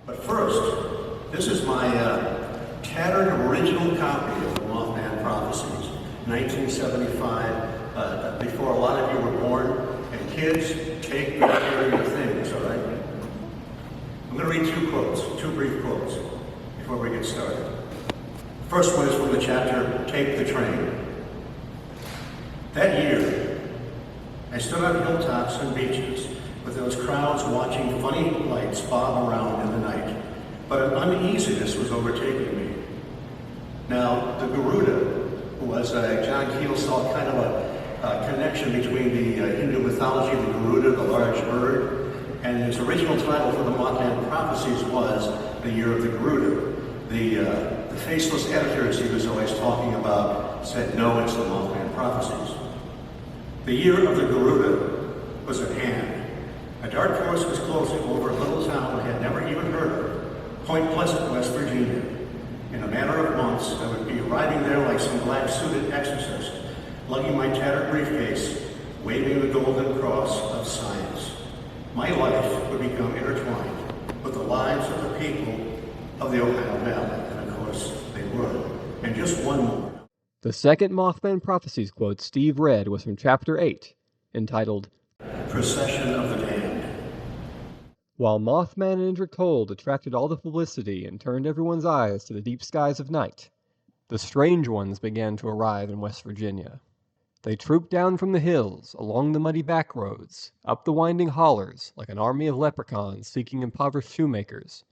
But first, this is my tattered original copy of the Mothman Prophecies, 1975, before a lot of you were born. And kids, take good care of your things, all right? I'm going to read two brief quotes, before we get started. The first one is from the chapter, Take the Train. That year, I stood on hilltops and beaches with those crowds watching funny lights bob around in the night, but an uneasiness was overtaking me. Now, the Garuda was, John Keel saw kind of a connection between the Hindu mythology of the Garuda, the large bird, and his original title for the Mothman Prophecies was The Year of the Garuda. The faceless editors he was always talking about said, no, it's the Mothman Prophecies. The Year of the Garuda was at hand. A dark force was closing over a little town I had never even heard of, Point Pleasant, West Virginia. In a matter of months, I would be arriving there like some black-suited exorcist, lugging my tattered briefcase, waving the golden cross of science. My life would become intertwined with the lives of the people of the Ohio Valley, and of course, they were. And just one more. The second Mothman Prophecies quote Steve read was from Chapter 8, entitled, Procession of the Damned. While Mothman and Indracold attracted all the publicity and turned everyone's eyes to the deep skies of night, the strange ones began to arrive in West Virginia. They trooped down from the hills, along the muddy back roads, up the winding hollers, like an army of leprechauns seeking impoverished shoemakers.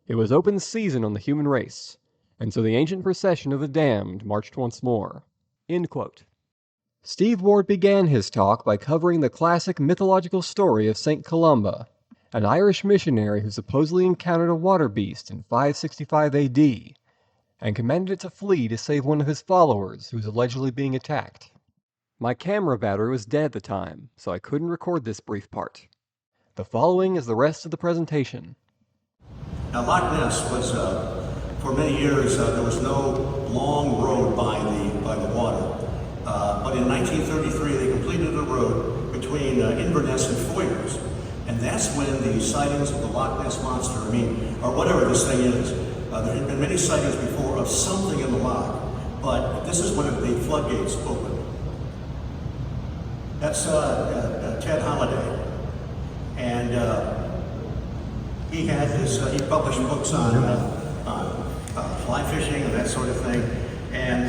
It was open season on the human race, and so the ancient procession of the damned marched once more. End quote. Steve Ward began his talk by covering the classic mythological story of St. Columba, an Irish missionary who supposedly encountered a water beast in 565 AD, and commanded it to flee to save one of his followers who was allegedly being attacked. My camera battery was dead at the time, so I couldn't record this brief part. The following is the rest of the presentation. Now, Loch Ness was, for many years, there was no long road by the water. But in 1933, they completed a road between Inverness and Foyers. And that's when the sightings of the Loch Ness Monster, or whatever this thing is, there had been many sightings before of something in the loch, but this is when the floodgates opened. That's Ted Holliday. And he had this, he published books on fly fishing and that sort of thing. And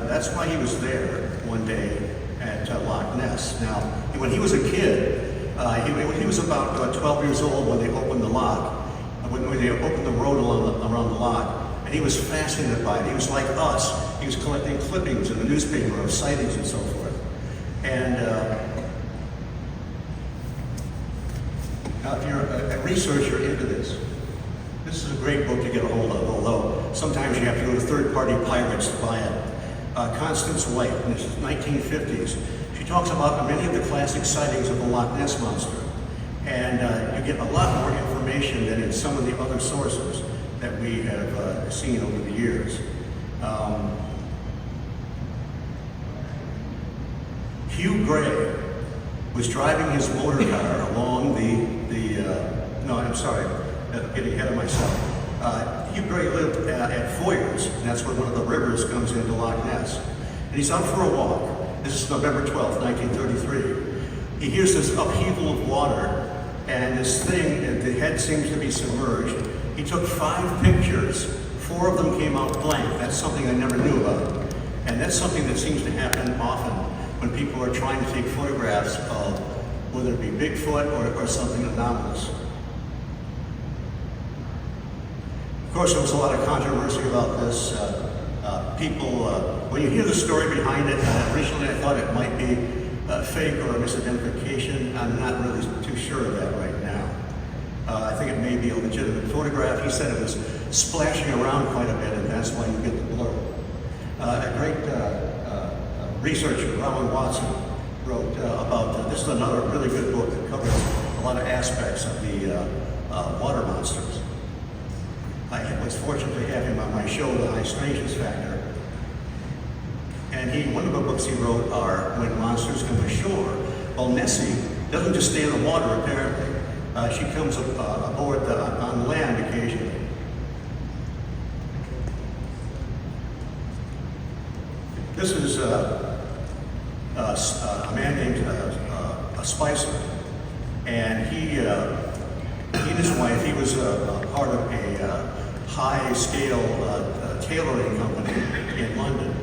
that's why he was there one day at Loch Ness. Now, when he was a kid, he was about 12 years old when they opened the loch, when they opened the road around the loch, and he was fascinated by it. He was like us. He was collecting clippings in the newspaper of sightings and so forth. And now if you're a researcher into this, this is a great book to get a hold of, although sometimes you have to go to third-party pirates to buy it. Constance White, in the 1950s, she talks about many of the classic sightings of the Loch Ness Monster. And you get a lot more information than in some of the other sources that we have seen over the years. Hugh Gray was driving his motor car along I'm getting ahead of myself. Hugh Gray lived at Foyers, and that's where one of the rivers comes into Loch Ness. And he's out for a walk. This is November 12th, 1933. He hears this upheaval of water, and this thing, the head seems to be submerged. He took 5 pictures. 4 of them came out blank. That's something I never knew about. And that's something that seems to happen often when people are trying to take photographs of whether it be Bigfoot or something anomalous. Of course, there was a lot of controversy about this. When you hear the story behind it, originally I thought it might be fake or a misidentification. I'm not really too sure of that right now. I think it may be a legitimate photograph. He said it was splashing around quite a bit, and that's why you get the blur. A great researcher, Robin Watson, wrote about, this is another really good book that covers a lot of aspects of the water monsters. I was fortunate to have him on my show, The High Strangeness Factor. And one of the books he wrote are When Monsters Come Ashore. Well, Nessie doesn't just stay in the water, apparently. She comes aboard on land occasionally. This is a man named a Spicer, and he and his wife, he was part of a high-scale tailoring company in London.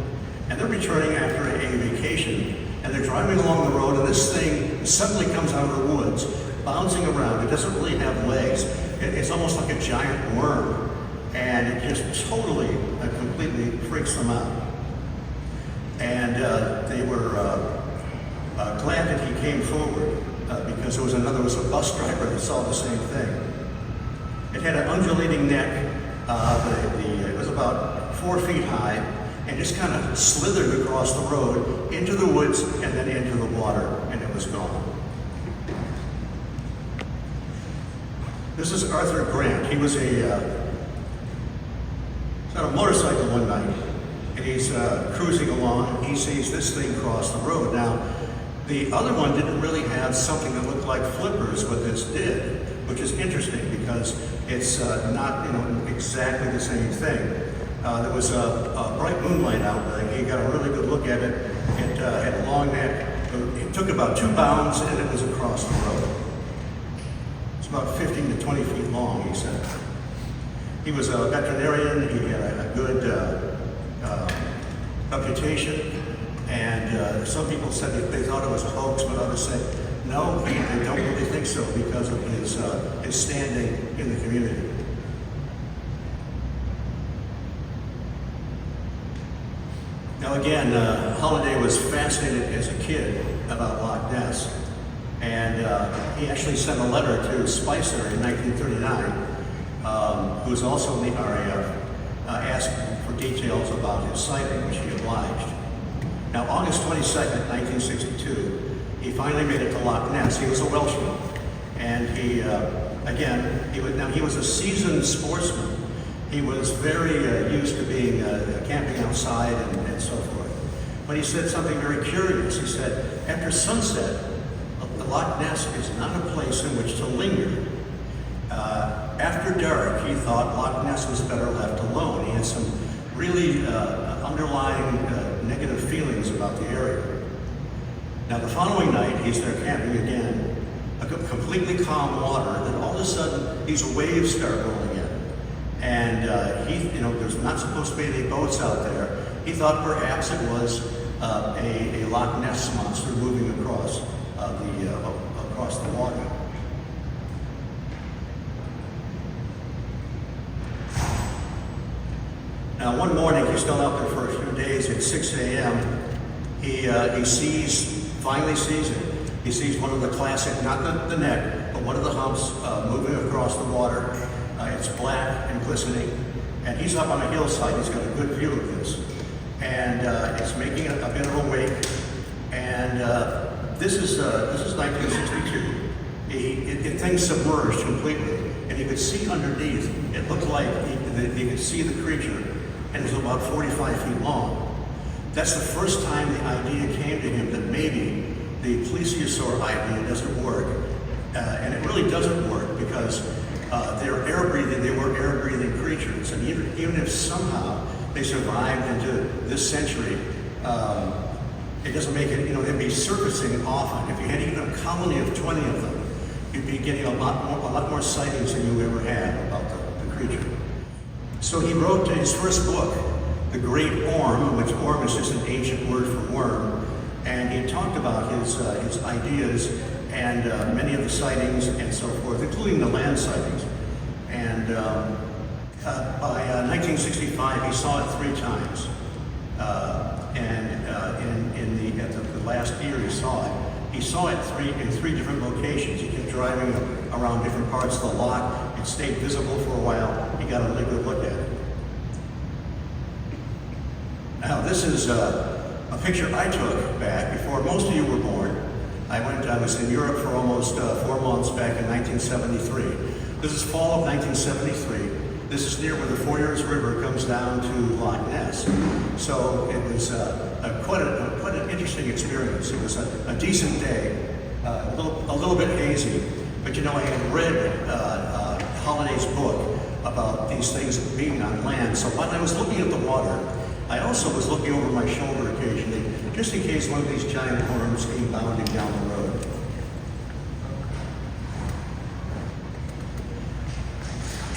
And they're returning after a vacation, and they're driving along the road, and this thing suddenly comes out of the woods, bouncing around. It doesn't really have legs. It's almost like a giant worm, and it just totally, completely freaks them out. And they were glad that he came forward because there was a bus driver that saw the same thing. It had an undulating neck. It was about 4 feet high, and just kind of slithered across the road into the woods and then into the water, and it was gone. This is Arthur Grant. He was on a motorcycle one night, and he's cruising along, and he sees this thing cross the road. Now, the other one didn't really have something that looked like flippers, but this did, which is interesting because it's not exactly the same thing. There was a bright moonlight out there, and he got a really good look at it. It had a long neck. It took about 2 bounds, and it was across the road. It's about 15 to 20 feet long, he said. He was a veterinarian. He had a good reputation, and some people said that they thought it was a hoax, but others said no, they don't really think so because of his standing in the community. Now again, Holliday was fascinated as a kid about Loch Ness, and he actually sent a letter to Spicer in 1939, who was also in the RAF, asking for details about his sighting, which he obliged. Now, August 22nd, 1962, he finally made it to Loch Ness. He was a Welshman, and he was a seasoned sportsman. He was very used to being camping outside and so forth. But he said something very curious. He said, after sunset, the Loch Ness is not a place in which to linger. After dark, he thought Loch Ness was better left alone. He had some really underlying negative feelings about the area. Now, the following night, he's there camping again, completely calm water, and all of a sudden, these waves start rolling in. And there's not supposed to be any boats out there. He thought perhaps it was a Loch Ness monster moving across the water. Now, one morning, he's still out there for a few days. At 6 a.m., he finally sees it. He sees one of the classic, not the neck, but one of the humps moving across the water. It's black and glistening, and he's up on a hillside. He's got a good view of this, and it's making a bit of a wake. And this is 1962. The thing submerged completely, and you could see underneath. It looked like you could see the creature, and it was about 45 feet long. That's the first time the idea came to him that maybe the plesiosaur idea doesn't work, and it really doesn't work because they're air-breathing. They were air-breathing creatures, and even if somehow they survived into this century, it doesn't make it. They'd be surfacing often. If you had even a colony of 20 of them, you'd be getting a lot more sightings than you ever had about the creature. So he wrote his first book, The Great Orm, which orm is just an ancient word for worm, and he talked about his ideas and many of the sightings and so forth, including the land sightings. And by 1965, he saw it 3 times. At the last year he saw it in three different locations. He kept driving around different parts of the loch. It stayed visible for a while. He got a really good look at it. Now, this is a picture I took back before most of you were born. I was in Europe for almost 4 months back in 1973. This is fall of 1973. This is near where the Foyers River comes down to Loch Ness. So it was quite an interesting experience. It was a decent day, a little bit hazy. But I had read Holliday's book about these things being on land. So while I was looking at the water, I also was looking over my shoulder occasionally, just in case one of these giant worms came bounding down the road.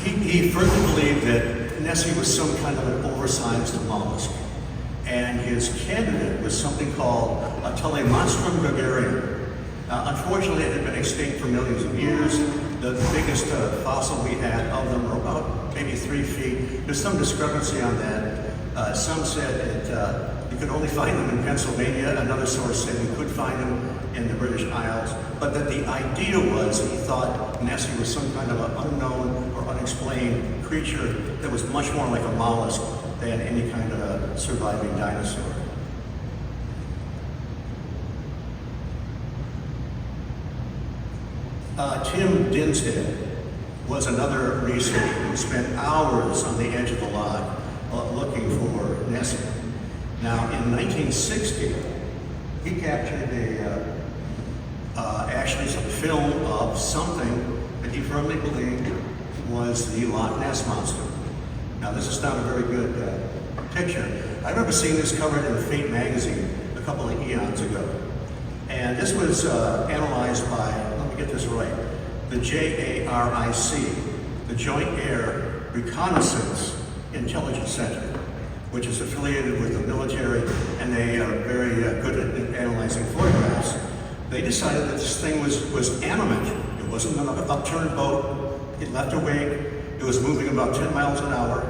He further believed that Nessie was some kind of an oversized mollusk, and his candidate was something called a Telemonstrum gregarium. Unfortunately, it had been extinct for millions of years. The biggest fossil we had of them were about maybe 3 feet. There's some discrepancy on that. Some said that you could only find them in Pennsylvania. Another source said you could find them in the British Isles. But that the idea was that he thought Nessie was some kind of an unknown or unexplained creature that was much more like a mollusk than any kind of a surviving dinosaur. Tim Dinsdale was another researcher who spent hours on the edge of the loch looking for Nessie. Now, in 1960, he captured actually some film of something that he firmly believed was the Loch Ness monster. Now, this is not a very good picture. I remember seeing this covered in Fate magazine a couple of eons ago. And this was analyzed by, let me get this right, the JARIC, the Joint Air Reconnaissance Intelligence Center, which is affiliated with the military, and they are very good at analyzing photographs. They decided that this thing was animate. It wasn't an upturned boat. It left a wake. It was moving about 10 miles an hour.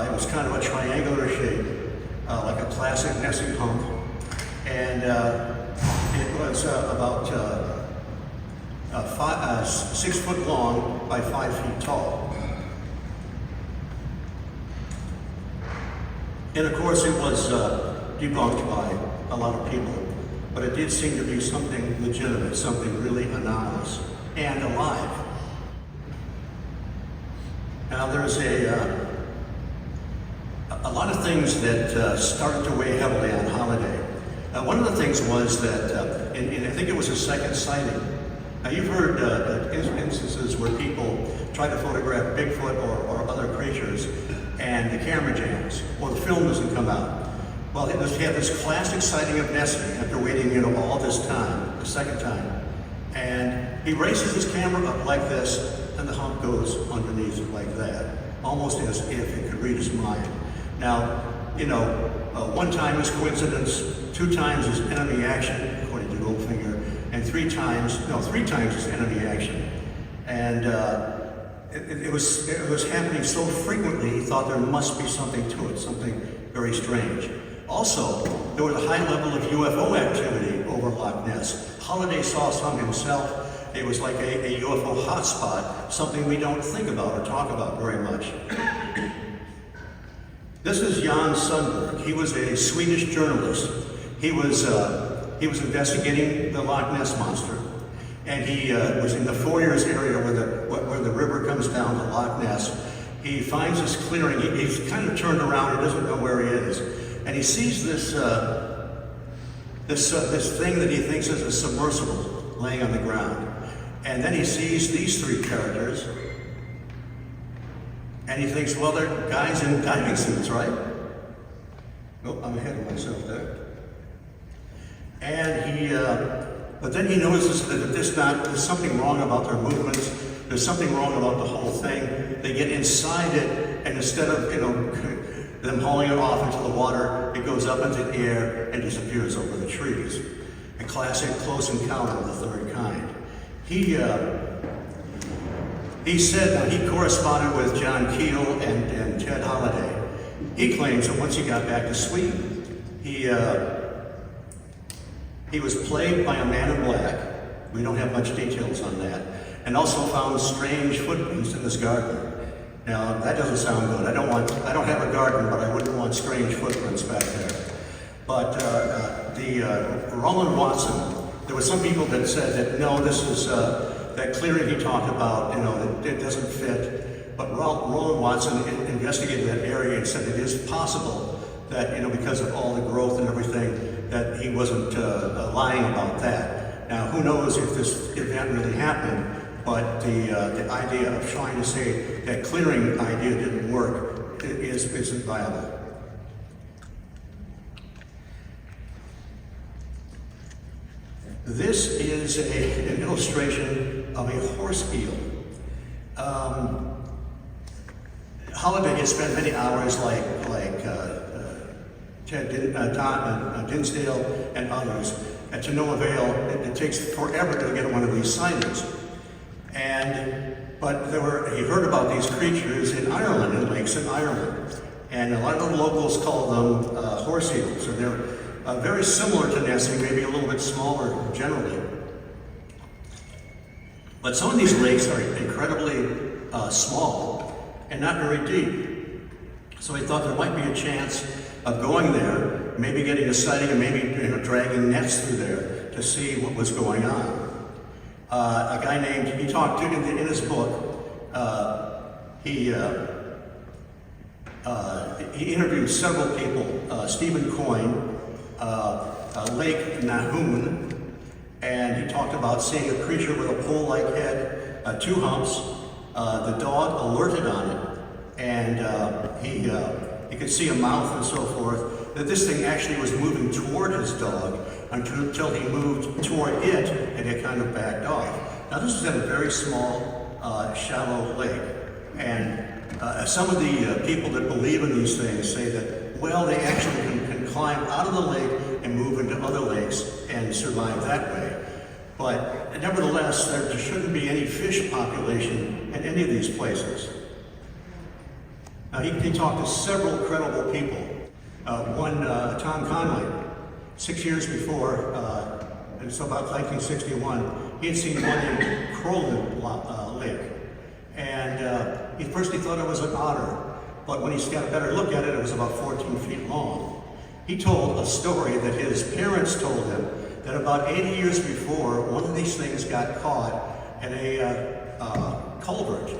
It was kind of a triangular shape, like a classic Nessie hump. And it was about 6 foot long by 5 feet tall. And of course it was debunked by a lot of people, but it did seem to be something legitimate, something really anomalous and alive. Now there's a lot of things that started to weigh heavily on Holiday. One of the things was that, and I think it was a second sighting. Now you've heard instances where people try to photograph Bigfoot or other creatures and the camera jams, or the film doesn't come out. Well, he had this classic sighting of Nessie after waiting all this time, the second time. And he raises his camera up like this, and the hump goes underneath it like that, almost as if it could read his mind. Now, one time is coincidence, 2 times is enemy action, according to Goldfinger, and 3 times is enemy action. And it was happening so frequently, he thought there must be something to it, something very strange. Also, there was a high level of UFO activity over Loch Ness. Holiday saw some himself. It was like a UFO hotspot, something we don't think about or talk about very much. This is Jan Sundberg. He was a Swedish journalist. He was investigating the Loch Ness monster, and he was in the Foyers area where the river comes down to Loch Ness. He finds this clearing. He's kind of turned around. He doesn't know where he is, and he sees this thing that he thinks is a submersible laying on the ground, and then he sees these 3 characters. And he thinks, well, they're guys in diving suits, right? Oh, I'm ahead of myself there. And but then he notices that there's something wrong about their movements. There's something wrong about the whole thing. They get inside it, and instead of, them hauling it off into the water, it goes up into the air and disappears over the trees. A classic close encounter of the 3rd kind. He said that he corresponded with John Keel and Ted Holiday. He claims that once he got back to Sweden, he was plagued by a man in black. We don't have much details on that. And also found strange footprints in his garden. Now that doesn't sound good. I don't have a garden, but I wouldn't want strange footprints back there. But Roland Watson, there were some people that said that no, this is that clearing he talked about, that it doesn't fit. But Roland Watson investigated that area and said it is possible that, because of all the growth and everything, that he wasn't lying about that. Now, who knows if this event really happened, but the idea of trying to say that clearing idea didn't work isn't viable. This is an illustration of a horse eel. Holiday had spent many hours like Ted Dinsdale and others, and to no avail. It takes forever to get one of these sightings. But he heard about these creatures in Ireland, in lakes in Ireland. And a lot of the locals call them horse eels. And they're very similar to Nessie, maybe a little bit smaller generally. But some of these lakes are incredibly small and not very deep. So he thought there might be a chance of going there, maybe getting a sighting and maybe dragging nets through there to see what was going on. A guy named, he talked to, in his book, he interviewed several people, Stephen Coyne, Lake Nahum, and he talked about seeing a creature with a pole-like head, 2 humps. The dog alerted on it, and he could see a mouth and so forth. That this thing actually was moving toward his dog until he moved toward it, and it kind of backed off. Now this was in a very small, shallow lake, and some of the people that believe in these things say that, well, they actually can climb out of the lake and move into other lakes and survive that way. But nevertheless, there shouldn't be any fish population in any of these places. Now, he talked to several credible people. One, Tom Conley, 6 years before, and so about 1961, he had seen one in Crowland Lake. And he first thought it was an otter, but when he got a better look at it, it was about 14 feet long. He told a story that his parents told him that about 80 years before, one of these things got caught in a culvert,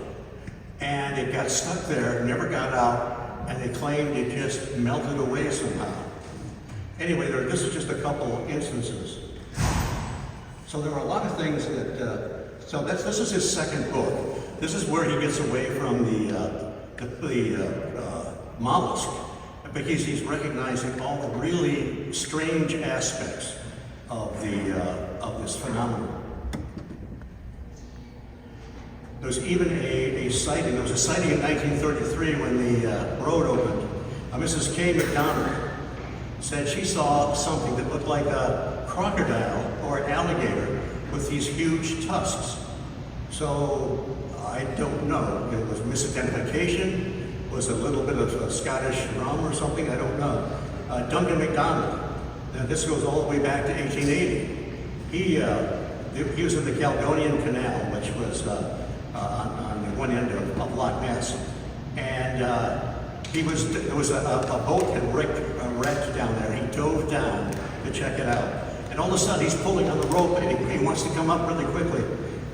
and it got stuck there, never got out, and they claimed it just melted away somehow. Anyway, this is just a couple instances. So there were a lot of things that, this is his second book. This is where he gets away from the mollusk, because he's recognizing all the really strange aspects of this phenomenon. There's even a sighting. There was a sighting in 1933 when the road opened. Mrs. K. McDonald said she saw something that looked like a crocodile or an alligator with these huge tusks. So I don't know. It was misidentification. Was a little bit of Scottish rum or something. I don't know. Duncan MacDonald. Now, this goes all the way back to 1880. He was in the Caledonian Canal, which was on the one end of Loch Ness, and there was a boat had wrecked down there. He dove down to check it out, and all of a sudden he's pulling on the rope, and he wants to come up really quickly,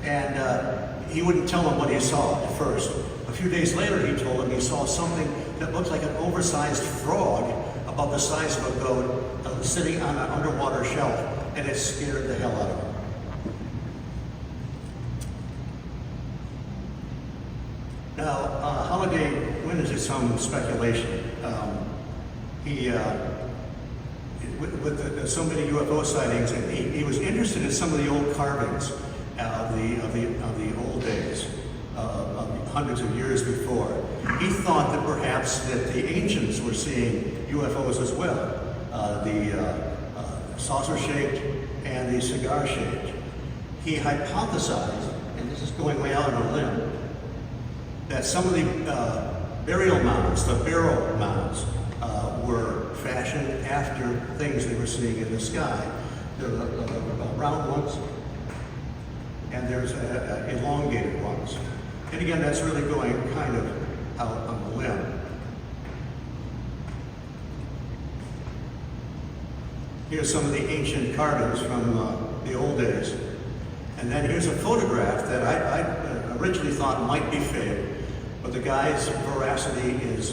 and he wouldn't tell him what he saw at first. A few days later, he told him he saw something that looked like an oversized frog about the size of a goat sitting on an underwater shelf, and it scared the hell out of him. Now, Holliday went into some speculation. With so many UFO sightings, and he was interested in some of the old carvings of the old days, of hundreds of years before. He thought that perhaps that the ancients were seeing UFOs as well, the saucer-shaped and the cigar-shaped. He hypothesized, and this is going way out on a limb, that some of the burial mounds, the barrow mounds, were fashioned after things they were seeing in the sky. There are round ones, and there's elongated ones. And again, that's really going kind of out on the limb. Here's some of the ancient carvings from the old days. And then here's a photograph that I originally thought might be fake, but the guy's veracity is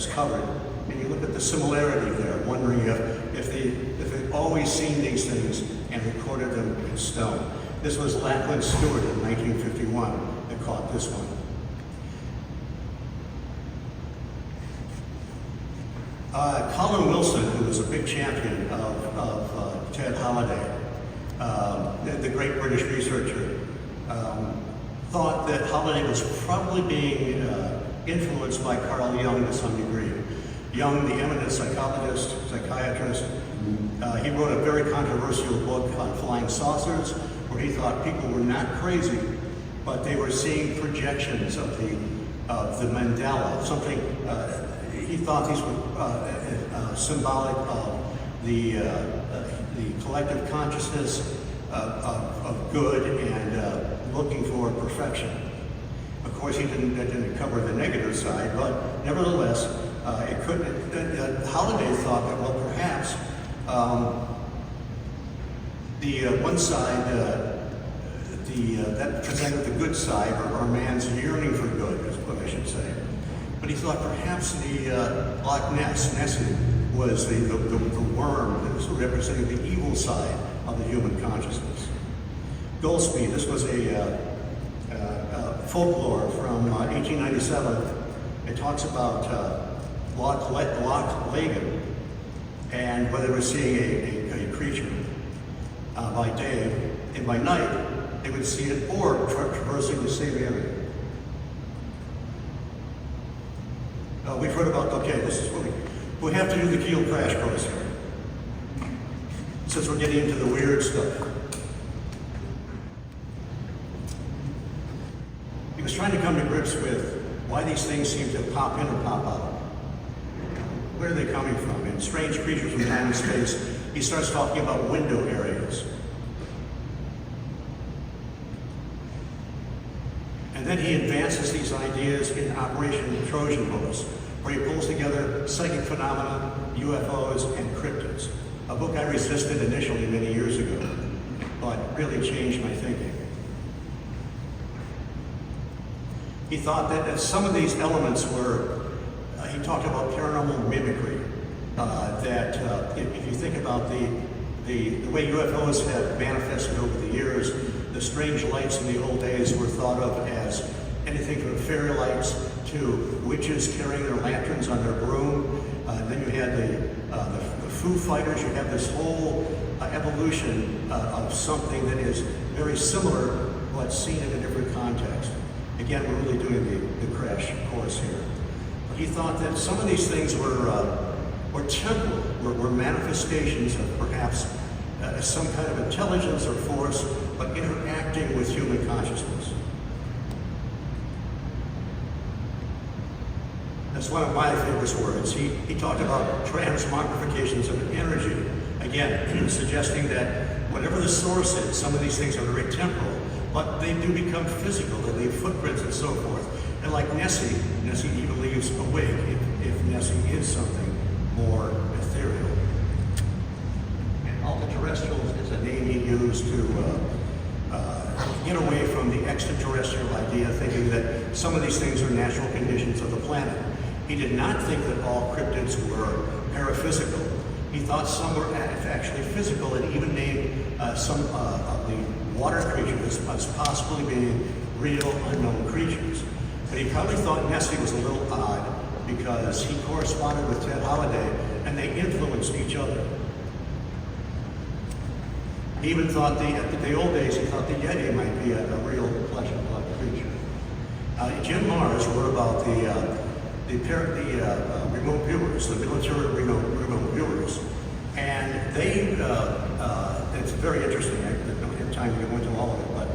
covered. And you look at the similarity there, wondering if they've always seen these things and recorded them in stone. This was Lackland Stewart in 1951 that caught this one. Colin Wilson, who was a big champion of Ted Holliday, the great British researcher, thought that Holiday was probably being influenced by Carl Jung to some degree. Jung, the eminent psychologist, psychiatrist, he wrote a very controversial book on flying saucers, where he thought people were not crazy, but they were seeing projections of the Mandela, something. He thought these were symbolic of the collective consciousness of good and looking for perfection. Of course, that didn't cover the negative side, but nevertheless, it couldn't. Holiday thought that, well, perhaps the one side that presented the good side, or man's yearning for good, is what I should say. But he thought perhaps the Loch Ness, Nessie, was the worm that was representing the evil side of the human consciousness. Goldsby, this was a folklore from 1897. It talks about Loch Lagan, and whether they were seeing a creature by day, and by night they would see an orb traversing the same area. We've heard about, okay, this is what we have to do the Keel crash course here, since we're getting into the weird stuff. He was trying to come to grips with why these things seem to pop in and pop out. Where are they coming from? In Strange Creatures from Time and Space, he starts talking about window areas. And then he advances these ideas in Operation Trojan Horse, where he pulls together psychic phenomena, UFOs, and cryptids. A book I resisted initially many years ago, but really changed my thinking. He thought that some of these elements were, he talked about paranormal mimicry, that if you think about the way UFOs have manifested over the years, the strange lights in the old days were thought of as anything from fairy lights to witches carrying their lanterns on their broom. Then you had the Foo Fighters. You have this whole evolution of something that is very similar, but seen in a different context. Again, we're really doing the crash course here. But he thought that some of these things were temporal, were manifestations of perhaps some kind of intelligence or force, but interacting with human consciousness. That's one of my favorite words. He talked about transmogrifications of energy. Again, suggesting that whatever the source is, some of these things are very temporal, but they do become physical. They leave footprints and so forth. And like Nessie even leaves awake if Nessie is something more ethereal. And ultra-terrestrials is a name he used to get away from the extraterrestrial idea, thinking that some of these things are natural conditions of the planet. He did not think that all cryptids were paraphysical. He thought some were actually physical, and even named some of the water creatures as possibly being real unknown creatures. But he probably thought Nessie was a little odd because he corresponded with Ted Holiday and they influenced each other. He even thought at the old days, he thought the Yeti might be a real flesh and blood creature. Jim Mars wrote about the remote viewers, the military remote viewers, and they, it's very interesting. I don't have time to go into all of it, but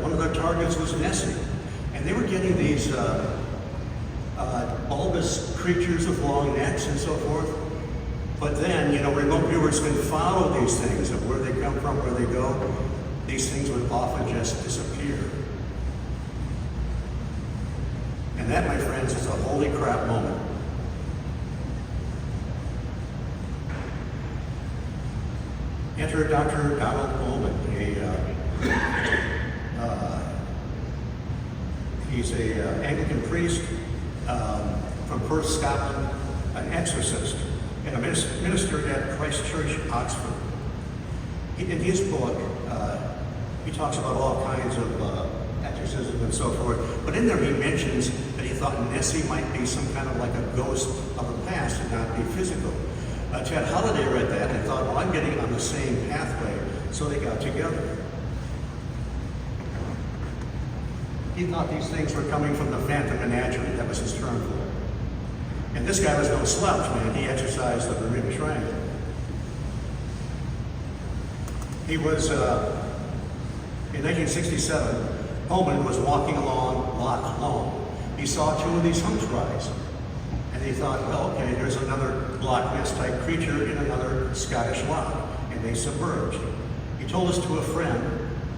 one of their targets was Nessie, and they were getting these bulbous creatures with long necks and so forth. But then, remote viewers can follow these things of where they come from, where they go. These things would often just disappear. And that, my friends, is a holy crap moment. Enter Dr. Donald Coleman. He's an Anglican priest from Perth, Scotland, an exorcist, and a minister at Christ Church, Oxford. In his book, he talks about all kinds of exorcism and so forth, but in there he mentions that he thought Nessie might be some kind of like a ghost of the past and not be physical. Ted Holiday read that and thought, well, I'm getting on the same pathway, so they got together. He thought these things were coming from the Phantom Menagerie. That was his term for it. And this guy was no slouch, man. He exercised the Bermuda Triangle. He was, in 1967, Oman was walking along Loch Ness. He saw two of these humps rise. And he thought, well, okay, there's another Loch Ness type creature in another Scottish loch. And they submerged. He told us to a friend,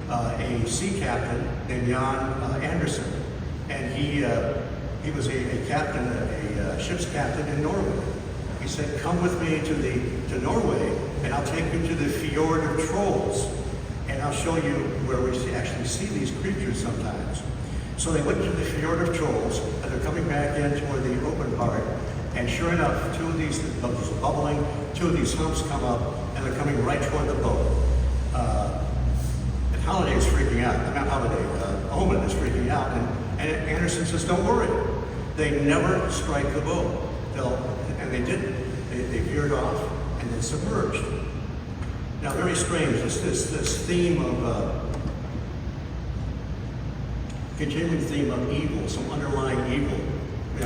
a sea captain named Jan Anderson. And he was a captain, a ship's captain in Norway. He said, come with me to Norway, and I'll take you to the Fjord of Trolls, and I'll show you where we actually see these creatures sometimes. So they went to the Fjord of Trolls, and they're coming back in toward the open part, and sure enough, two of these, there's bubbling, two of these humps come up, and they're coming right toward the boat. And Holiday is freaking out, not Holiday, Oman is freaking out, and Anderson says, don't worry, they never strike the boat. And they didn't. They veered off and then submerged. Now, very strange, this theme of, continuing theme of evil, some underlying evil,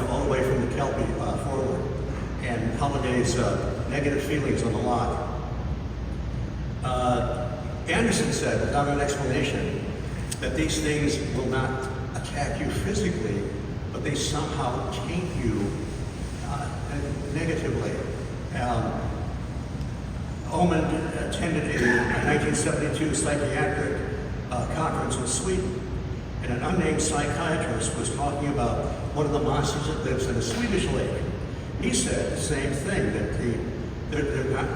all the way from the Kelpie forward, and Holiday's negative feelings on the loch. Anderson said, without an explanation, that these things will not attack you physically, but they somehow taint you negatively. Oman attended a 1972 psychiatric conference in Sweden, and an unnamed psychiatrist was talking about one of the monsters that lives in a Swedish lake. He said the same thing, that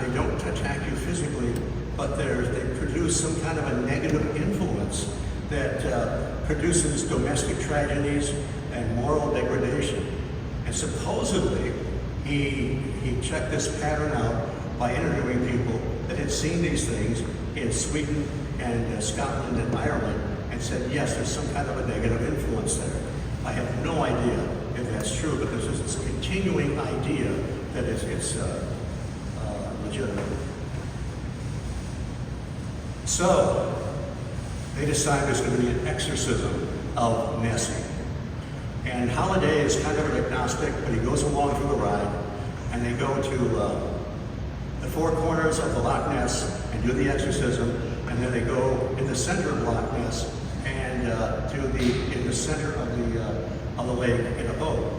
they don't attack you physically, but they produce some kind of a negative influence that produces domestic tragedies and moral degradation. And supposedly, he checked this pattern out by interviewing people that had seen these things in Sweden and Scotland and Ireland, and said, yes, there's some kind of a negative influence there. I have no idea if that's true, but there's this continuing idea that it's legitimate. So, they decide there's going to be an exorcism of Nessie. And Holiday is kind of an agnostic, but he goes along for the ride, and they go to the four corners of the Loch Ness and do the exorcism, and then they go in the center of Loch Ness and in the center of the lake in a boat.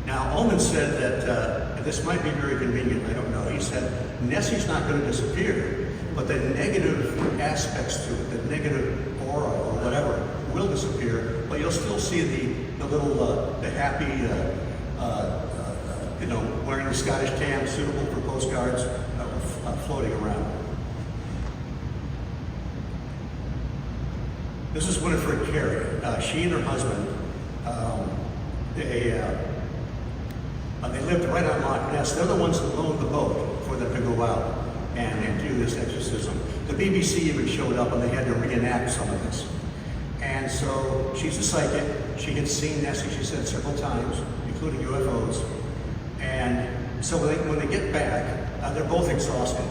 Now, Ullman said that, and this might be very convenient, I don't know, he said, Nessie's not going to disappear, but the negative aspects to it, the negative aura or whatever, will disappear, but you'll still see the little, the happy, wearing the Scottish tam suitable for postcards floating around. This is Winifred Carey. She and her husband, they lived right on Loch Ness. They're the ones that loaned the boat for them to go out and do this exorcism. The BBC even showed up and they had to reenact some of this. And so she's a psychic. She had seen Nessie, she said, several times, including UFOs. And so when they get back, they're both exhausted.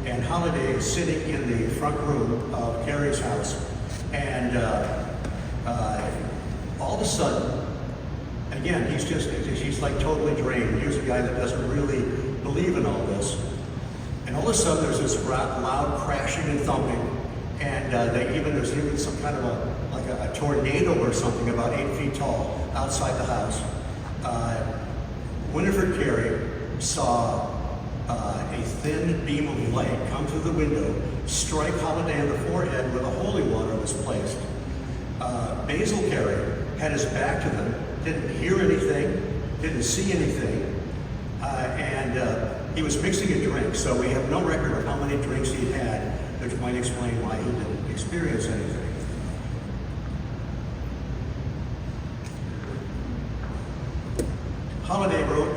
And Holiday is sitting in the front room of Carrie's house. And all of a sudden, again, he's like totally drained. Here's a guy that doesn't really believe in all this. And all of a sudden, there's this loud crashing and thumping. And there's even some kind of a tornado or something about 8 feet tall outside the house. Winifred Carey saw a thin beam of light come through the window, strike Holiday on the forehead where the holy water was placed. Basil Carey had his back to them, didn't hear anything, didn't see anything, and he was mixing a drink, so we have no record of how many drinks he had, which might explain why he didn't experience anything. Holiday wrote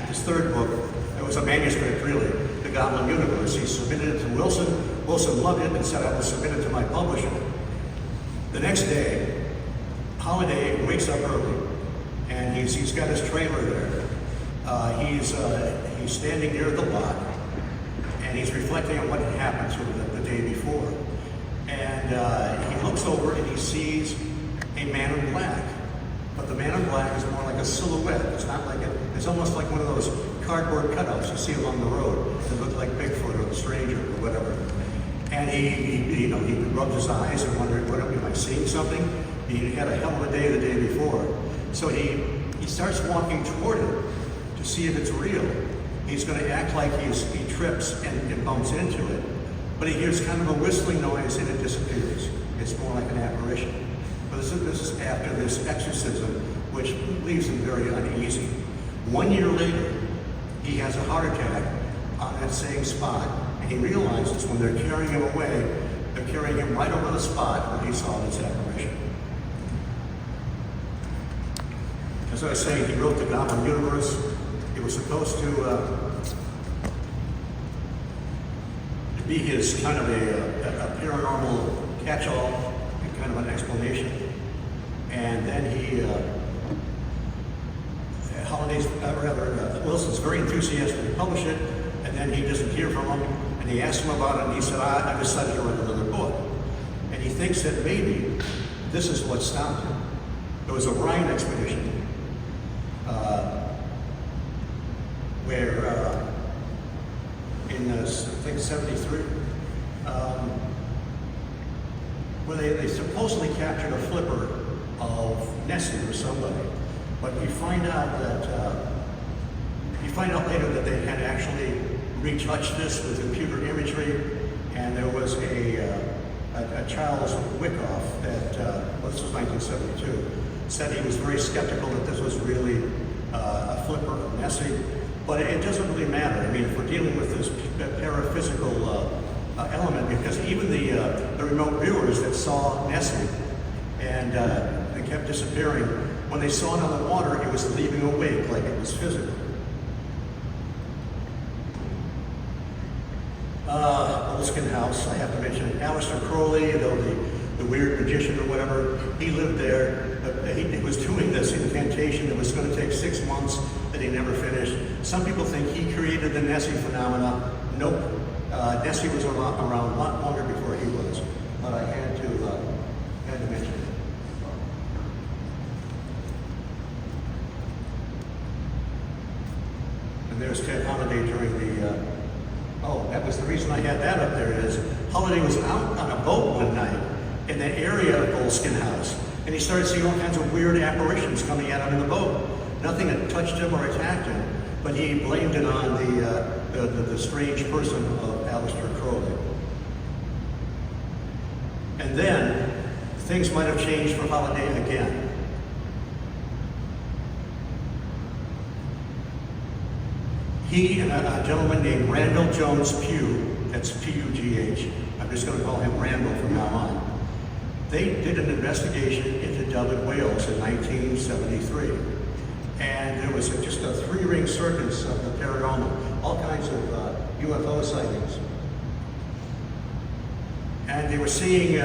his third book. It was a manuscript, really, The Goblin Universe. He submitted it to Wilson. Wilson loved it and said, I will submit it to my publisher. The next day, Holiday wakes up early, and he's got his trailer there. He he's standing near the lot, and he's reflecting on what had happened to him the day before. And he looks over and he sees a man in black. But the man in black is more like a silhouette. It's not like it's almost like one of those cardboard cutouts you see along the road that look like Bigfoot or the Stranger or whatever. And he rubbed his eyes and wondered, what am I seeing something? He had a hell of a day the day before. So he starts walking toward it to see if it's real. He's going to act like he trips and bumps into it. But he hears kind of a whistling noise and it disappears. It's more like an apparition. But this is after this exorcism, which leaves him very uneasy. 1 year later, he has a heart attack on that same spot, and he realizes when they're carrying him away, they're carrying him right over the spot where he saw this apparition. As I was saying, he wrote the Goblin Universe. It was supposed to be his kind of a paranormal catch-all, kind of an explanation. And then Wilson's very enthusiastic to publish it, and then he doesn't hear from him, and he asks him about it, and he said, I decided to write another book. And he thinks that maybe this is what stopped him. There was a Rhine expedition where in I think 73, where they supposedly captured a flipper of Nessie or somebody, but you find out later that they had actually retouched this with computer imagery, and there was a Charles Wyckoff that this was 1972, said he was very skeptical that this was really a flipper of Nessie. But it doesn't really matter. I mean, if we're dealing with this paraphysical element, because even the remote viewers that saw Nessie and they kept disappearing, when they saw it on the water, it was leaving a wake like it was physical. Olskin House, I have to mention Aleister Crowley, the weird magician or whatever, he lived there. He was doing this incantation that was going to take 6 months that he never finished. Some people think he created the Nessie phenomena. Nope. Nessie was around a lot longer before he was, but I had to mention it. And there's Ted Holliday during the, that was the reason I had that up there, is Holliday was out on a boat one night in the area of Olskin House, and he started seeing all kinds of weird apparitions coming at him in the boat. Nothing had touched him or attacked him, but he blamed it on the strange person of Aleister Crowley. And then, things might have changed for Holliday again. He and a gentleman named Randall Jones Pugh, that's P-U-G-H, I'm just going to call him Randall from now on, they did an investigation into Dublin, Wales in 1973. And there was just a 3-ring circus of the paranormal, all kinds of UFO sightings. And they were seeing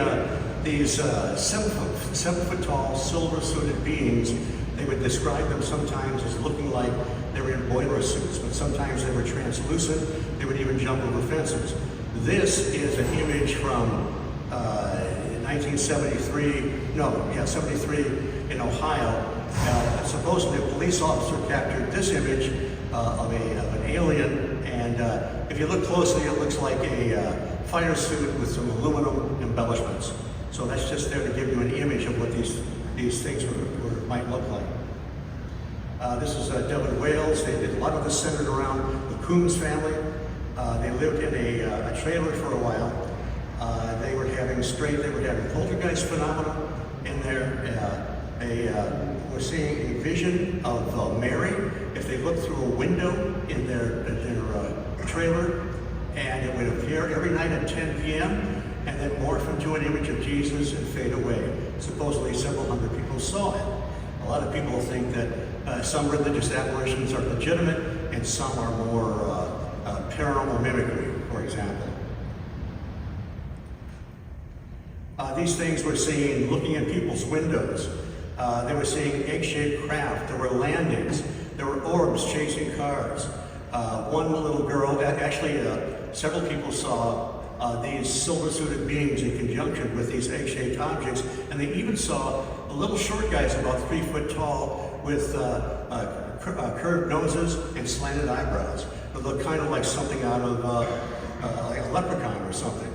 these 7-foot tall, silver-suited beings. They would describe them sometimes as looking like they were in boiler suits, but sometimes they were translucent. They would even jump over fences. This is an image from 73 in Ohio. Supposedly a police officer captured this image of an alien, and if you look closely, it looks like a fire suit with some aluminum embellishments. So that's just there to give you an image of what these things might look like. This is Dublin, Wales. They did a lot of this centered around the Coombs family. They lived in a trailer for a while. They were having poltergeist phenomena in there. They were seeing a vision of Mary if they looked through a window in their trailer, and it would appear every night at 10 p.m. and then morph into an image of Jesus and fade away. Supposedly several hundred people saw it. A lot of people think that some religious apparitions are legitimate and some are more paranormal mimicry, for example. These things were seen looking at people's windows. They were seeing egg-shaped craft. There were landings. There were orbs chasing cars. One little girl, actually several people saw these silver-suited beings in conjunction with these egg-shaped objects, and they even saw the little short guys about 3 foot tall with curved noses and slanted eyebrows. It looked kind of like something out of like a leprechaun or something.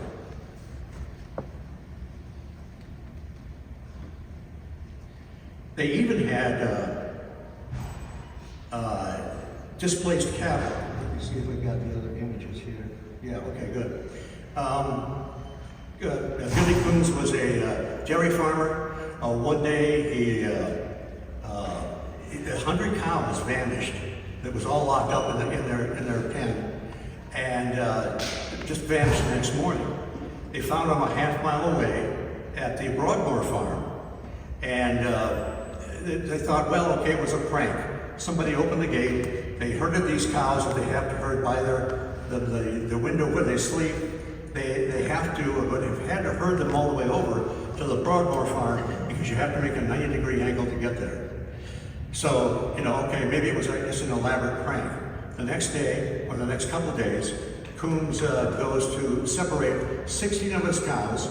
They even had displaced cattle. Let me see if we got the other images here. Yeah, okay, good. Billy Coons was a dairy farmer. One day, 100 cows vanished. That was all locked up in their pen, and just vanished the next morning. They found them a half-mile away at the Broadmoor farm, and they thought, well, okay, it was a prank. Somebody opened the gate. They herded these cows that they have to herd by the window where they sleep. They have to, but they've had to herd them all the way over to the Broadmoor farm because you have to make a 90-degree angle to get there. So, okay, maybe it was just an elaborate prank. The next day, or the next couple of days, Coons goes to separate 16 of his cows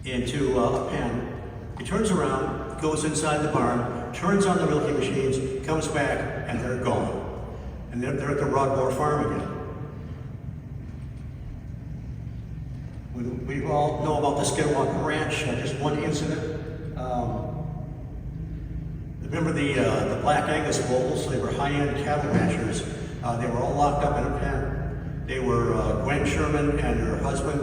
into a pen. He turns around, goes inside the barn, turns on the milking machines, comes back, and they're gone. And they're at the Broadmoor farm again. We all know about the Skinwalker Ranch, just one incident. Remember the Black Angus bulls? They were high-end cattle ranchers. They were all locked up in a pen. They were, Gwen Sherman and her husband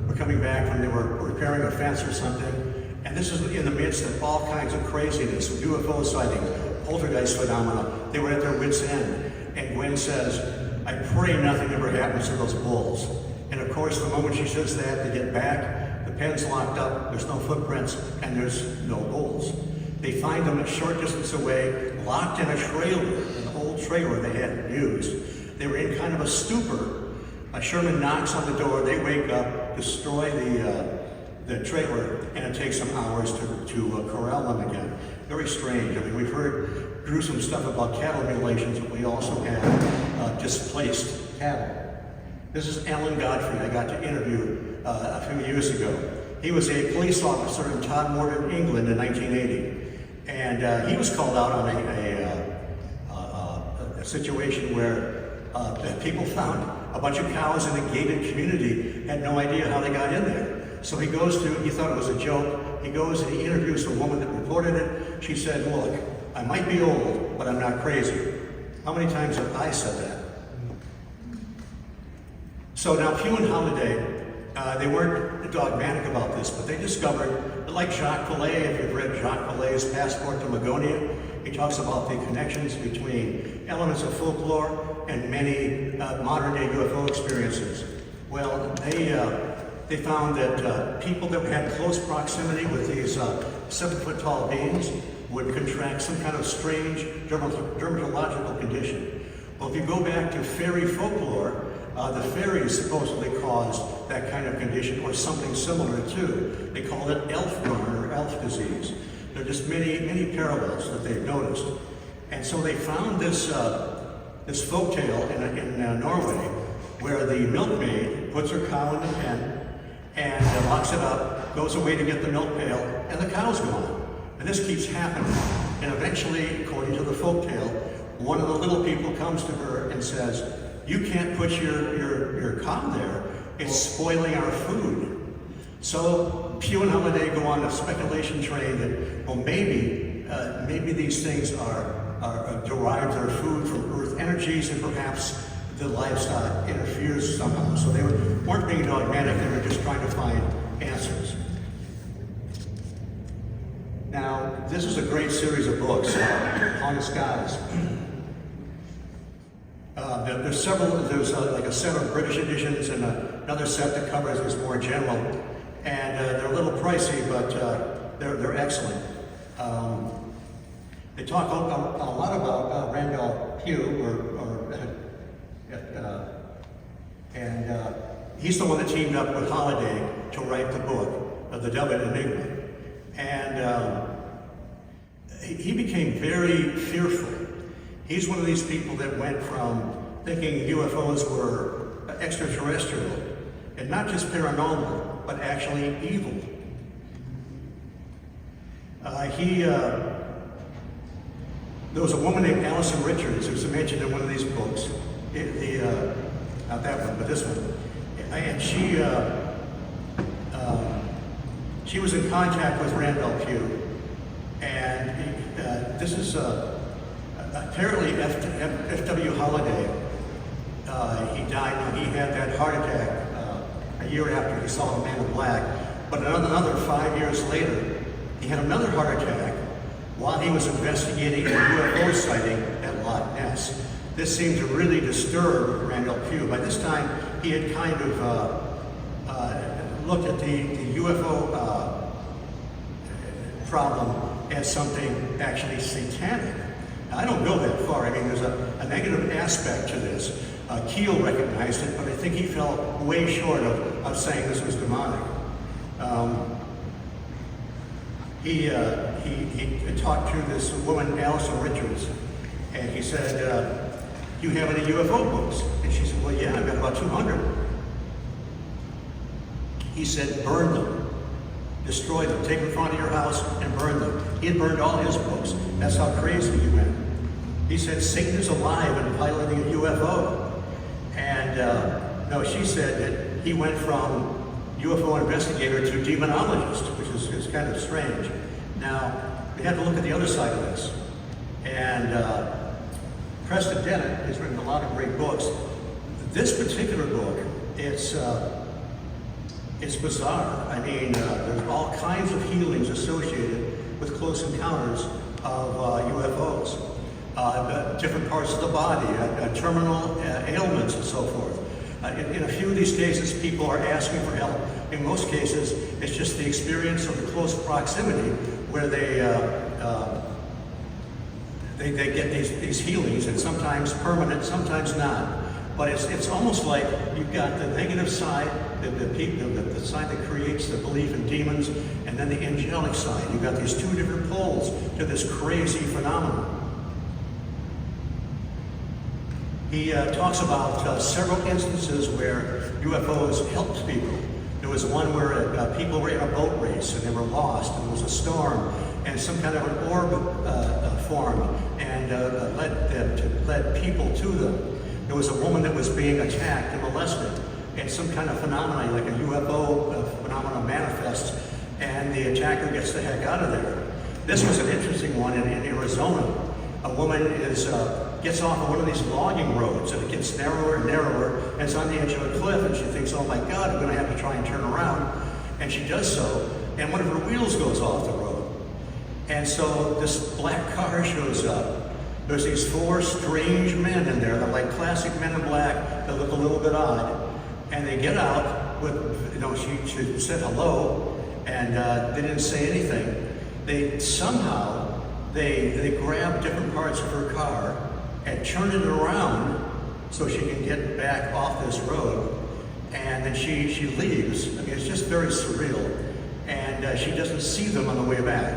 were coming back when they were repairing a fence or something. And this is in the midst of all kinds of craziness, UFO sightings, poltergeist phenomena. They were at their wits' end. And Gwen says, I pray nothing ever happens to those bulls. And of course, the moment she says that, they get back, the pen's locked up, there's no footprints, and there's no bulls. They find them a short distance away, locked in a trailer, an old trailer they hadn't used. They were in kind of a stupor. Sherman knocks on the door, they wake up, destroy the trailer, and it takes some hours to corral them again. Very strange. I mean, we've heard gruesome stuff about cattle mutilations, but we also have displaced cattle. This is Alan Godfrey I got to interview a few years ago. He was a police officer in Todmorden, England in 1980. And he was called out on a situation where people found a bunch of cows in a gated community, had no idea how they got in there. So he thought it was a joke. He goes and he interviews the woman that reported it. She said, look, I might be old, but I'm not crazy. How many times have I said that? So now Pugh and Holliday, they weren't dogmatic about this, but they discovered, like Jacques Vallée, if you've read Jacques Vallée's Passport to Magonia, he talks about the connections between elements of folklore and many modern-day UFO experiences. Well, they found that people that had close proximity with these 7-foot-tall beings would contract some kind of strange dermatological condition. Well, if you go back to fairy folklore, the fairies supposedly caused that kind of condition or something similar too. They call it elf burn or elf disease. There are just many parallels that they've noticed. And so they found this folktale in Norway where the milkmaid puts her cow in the pen and locks it up, goes away to get the milk pail, and the cow's gone. And this keeps happening. And eventually, according to the folktale, one of the little people comes to her and says, you can't put your cow there. It's spoiling our food. So Pugh and Holliday go on a speculation train that, well, maybe these things are derive their food from Earth energies, and perhaps the livestock interferes somehow. So they weren't being dogmatic. They were just trying to find answers. Now, this is a great series of books, Haunted Skies. There's several, like a set of British editions and another set that covers is more general. And they're a little pricey, but they're excellent. They talk a lot about Randall Pugh, and he's the one that teamed up with Holliday to write the book, The Devil Enigma. And he became very fearful. He's one of these people that went from thinking UFOs were extraterrestrial, and not just paranormal, but actually evil. There was a woman named Allison Richards who's mentioned in one of these books, not that one, but this one, and she was in contact with Randall Pugh, and this is apparently F.W. Holliday. He died. He had that heart attack a year after he saw the Man in Black, but another 5 years later, he had another heart attack while he was investigating a UFO sighting at Loch Ness. This seemed to really disturb Randall Pugh. By this time, he had kind of looked at the UFO problem as something actually satanic. Now, I don't go that far. I mean, there's a negative aspect to this. Keel recognized it, but I think he fell way short of saying this was demonic. He talked to this woman, Allison Richards, and he said, "Do you have any UFO books?" And she said, "Well, yeah, I've got about 200. He said, "Burn them. Destroy them. Take them in front of your house and burn them." He had burned all his books. That's how crazy he went. He said, "Satan is alive and piloting a UFO." And no, she said that he went from UFO investigator to demonologist, which is kind of strange. Now, we have to look at the other side of this. And Preston Dennett has written a lot of great books. This particular book, it's bizarre. I mean, there's all kinds of healings associated with close encounters of UFOs. Different parts of the body, terminal ailments and so forth. In a few of these cases, people are asking for help. In most cases, it's just the experience of the close proximity where they get these healings, and sometimes permanent, sometimes not. But it's almost like you've got the negative side, the side that creates the belief in demons, and then the angelic side. You've got these two different poles to this crazy phenomenon. He talks about several instances where UFOs helped people. There was one where people were in a boat race and they were lost, and there was a storm, and some kind of an orb formed and led people to them. There was a woman that was being attacked and molested, and some kind of phenomenon, like a UFO phenomenon, manifests, and the attacker gets the heck out of there. This was an interesting one in Arizona. A woman gets off of one of these logging roads, and it gets narrower and narrower, and it's on the edge of a cliff, and she thinks, "Oh my God, I'm going to have to try and turn around." And she does so, and one of her wheels goes off the road. And so this black car shows up. There's these four strange men in there. They're like classic Men in Black that look a little bit odd. And they get out with, she said hello, and they didn't say anything. They somehow, they grab different parts of her car and turn it around so she can get back off this road. And then she leaves. I mean, it's just very surreal. And she doesn't see them on the way back.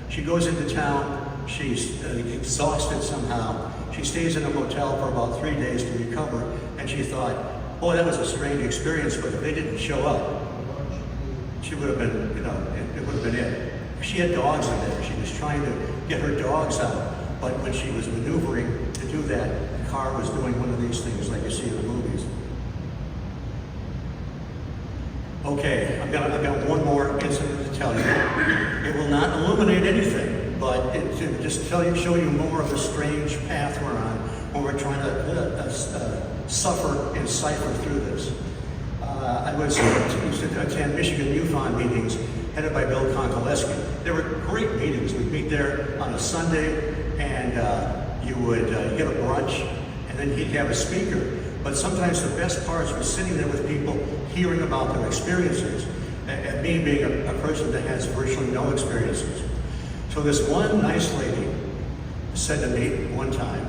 She goes into town. She's exhausted somehow. She stays in a motel for about 3 days to recover, and she thought, boy, that was a strange experience, but if they didn't show up, she would have been, it would have been it. She had dogs in there. She was trying to get her dogs out, but when she was maneuvering to do that, the car was doing one of these things like you see in the movies. Okay, I've got one more incident to tell you. It will not illuminate anything, but it to just show you more of the strange path we're on when we're trying to suffer and cipher through this. I was to attend Michigan MUFON meetings headed by Bill Konkoleski. They were great meetings. We'd meet there on a Sunday, and you would get a brunch, and then he'd have a speaker. But sometimes the best parts were sitting there with people, hearing about their experiences, and me being a person that has virtually no experiences. So this one nice lady said to me one time,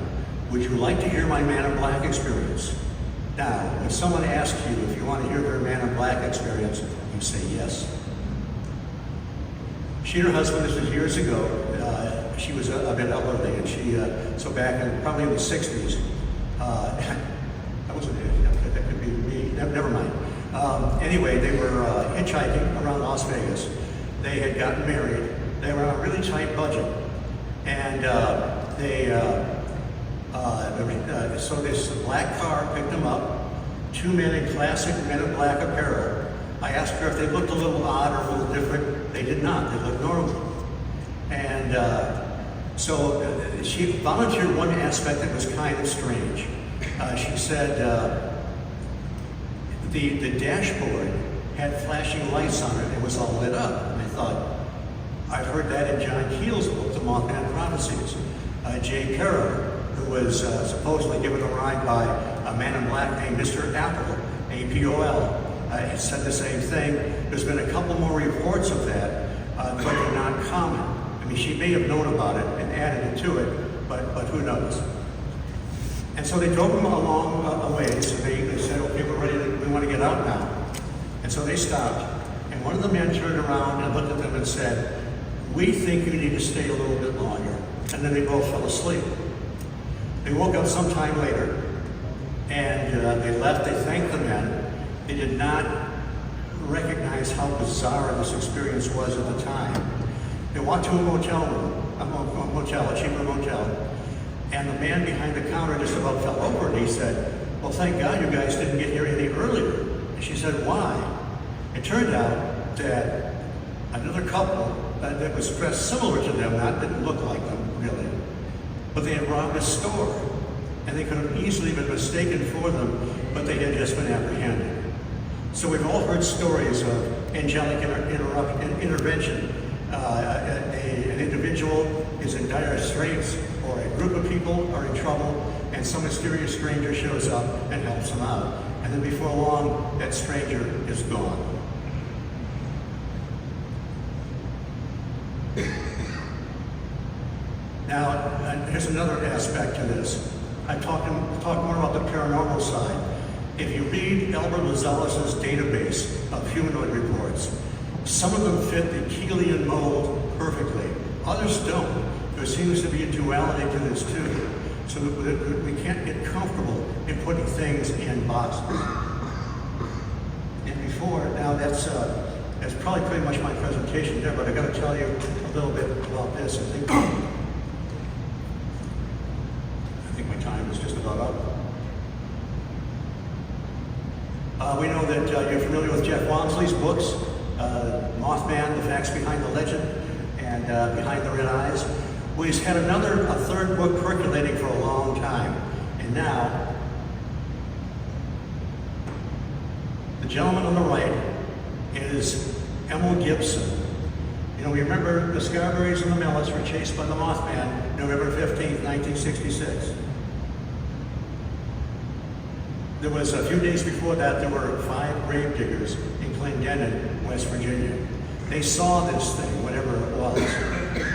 "Would you like to hear my Man in Black experience?" Now, when someone asks you if you want to hear their Man in Black experience, you say yes. She and her husband, this was years ago, she was a bit elderly, and so back in probably in the 60s, that wasn't it, that could be me, never mind. Anyway, they were hitchhiking around Las Vegas. They had gotten married. They were on a really tight budget, and so this black car picked them up. Two men in classic Men in Black apparel. I asked her if they looked a little odd or a little different. They did not. They looked normal. And so she volunteered one aspect that was kind of strange. She said the dashboard had flashing lights on it. It was all lit up. And I thought, I've heard that in John Keel's book, The Mothman Prophecies. Jay Perra, who was supposedly given a ride by a man in black named Mr. Apple, A-P-O-L, had said the same thing. There's been a couple more reports of that, but they're not common. I mean, she may have known about it and added it to it, but who knows? And so they drove them along a ways, and they said, okay, we're ready, we want to get out now. And so they stopped, and one of the men turned around and looked at them and said, we think you need to stay a little bit longer. And then they both fell asleep. They woke up sometime later, and they left. They thanked the men. They did not recognize how bizarre this experience was at the time. They walked to a motel room, a cheaper motel, and the man behind the counter just about fell over, and he said, well, thank God you guys didn't get here any earlier. And she said, why? It turned out that another couple that was dressed similar to them, didn't look like them, really, but they had robbed a store, and they could have easily been mistaken for them, but they had just been apprehended. So we've all heard stories of angelic intervention. An individual is in dire straits, or a group of people are in trouble, and some mysterious stranger shows up and helps them out. And then before long, that stranger is gone. Now, here's another aspect to this. I'm talking more about the paranormal side. If you read Albert Lazales's database of humanoid reports, some of them fit the Keelian mold perfectly. Others don't. There seems to be a duality to this too. So that we can't get comfortable in putting things in boxes. And that's probably pretty much my presentation there, but I got to tell you a little bit about this. I think my time is just about up. We know that you're familiar with Jeff Walmsley's books, Mothman, The Facts Behind the Legend, and Behind the Red Eyes. Well, he's had a third book percolating for a long time. And now, the gentleman on the right is Emil Gibson. You know, we remember the Scarberries and the Mellets were chased by the Mothman November 15th, 1966. There was a few days before that, there were 5 grave diggers in Clendenin, West Virginia. They saw this thing, whatever it was.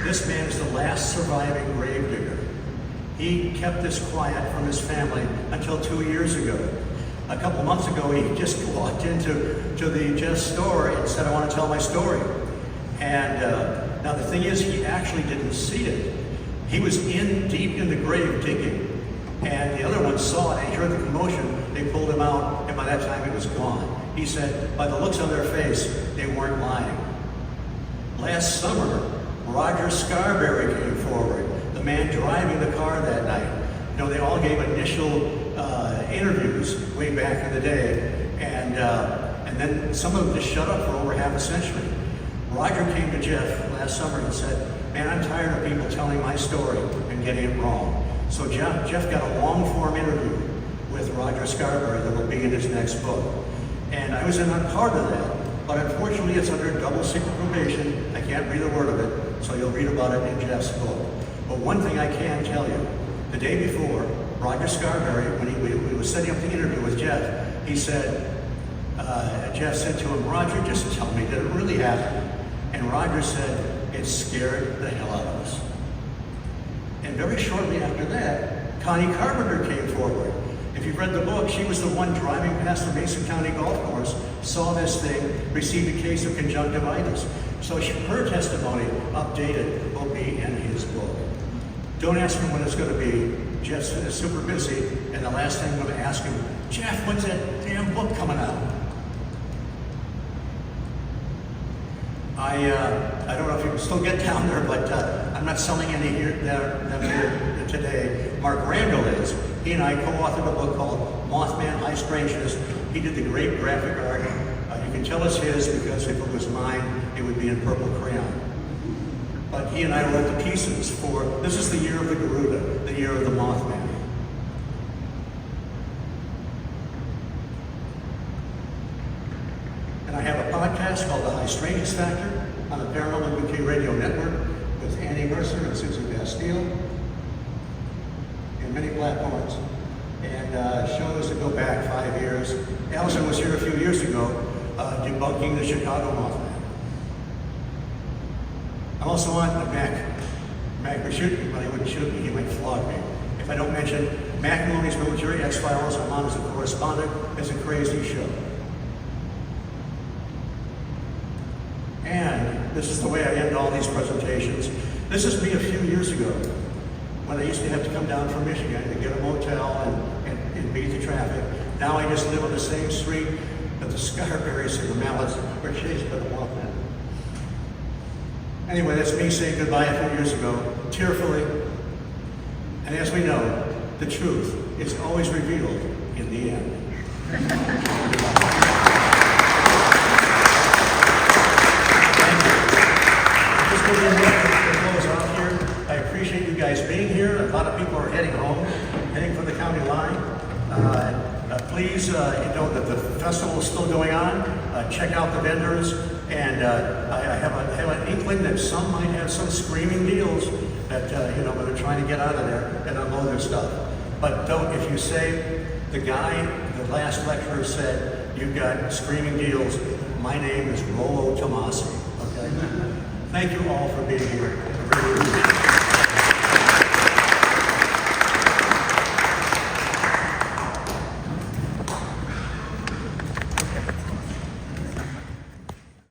This man is the last surviving grave digger. He kept this quiet from his family until 2 years ago. A couple months ago, he just walked into the Jeff's store and said, I want to tell my story. And now the thing is, he actually didn't see it. He was deep in the grave digging. And the other one saw it, and he heard the commotion. They pulled him out, and by that time it was gone. He said, by the looks on their face, they weren't lying. Last summer, Roger Scarberry came forward, the man driving the car that night. You know, they all gave initial interviews way back in the day, and then some of them just shut up for over half a century. Roger came to Jeff last summer and said, man, I'm tired of people telling my story and getting it wrong. So Jeff got a long-form interview with Roger Scarberry that will be in his next book. And I was not part of that, but unfortunately it's under double secret probation. I can't read a word of it, so you'll read about it in Jeff's book. But one thing I can tell you, the day before, Roger Scarberry, when he was setting up the interview with Jeff, he said, Jeff said to him, Roger, just tell me, did it really happen? And Roger said, it scared the hell out of us. And very shortly after that, Connie Carpenter came forward. If you've read the book, she was the one driving past the Mason County golf course, saw this thing, received a case of conjunctivitis. So her testimony, updated, will be in his book. Don't ask him when it's going to be. Jeff's super busy, and the last thing I'm going to ask him, Jeff, when's that damn book coming out? I don't know if you can still get down there, but I'm not selling any them here today. Mark Randall is. He and I co-authored a book called Mothman, High Strangeness. He did the great graphic art. You can tell it's his because if it was mine, it would be in purple crayon. But he and I wrote the pieces for, this is the year of the Garuda, the year of the Mothman. And I have a podcast called the High Strangeness Factor on the Paranormal UK Radio Network with Annie Mercer and Susan Bastille and many platforms. And shows that go back 5 years. Allison was here a few years ago debunking the Chicago Mothman. I'm also on the Mac would shoot me, but he wouldn't shoot me, he might flog me. If I don't mention Mac Mooney's Military X-Files, I'm on as a correspondent. It's a crazy show. And this is the way I end all these presentations. This is me a few years ago, when I used to have to come down from Michigan to get a motel and beat the traffic. Now I just live on the same street that the Scarberries and the Mallets were chased by the Mothman. Anyway, that's me saying goodbye a few years ago, tearfully. And as we know, the truth is always revealed in the end. Thank you. Just to close off here, I appreciate you guys being here. A lot of people are heading home, heading for the county line. Please, you know that the festival is still going on. Check out the vendors. And I have an inkling that some might have some screaming deals that, you know, when they're trying to get out of there and unload their stuff. But don't, if you say, the guy, the last lecturer said, you've got screaming deals, my name is Rolo Tomasi, okay? Thank you all for being here.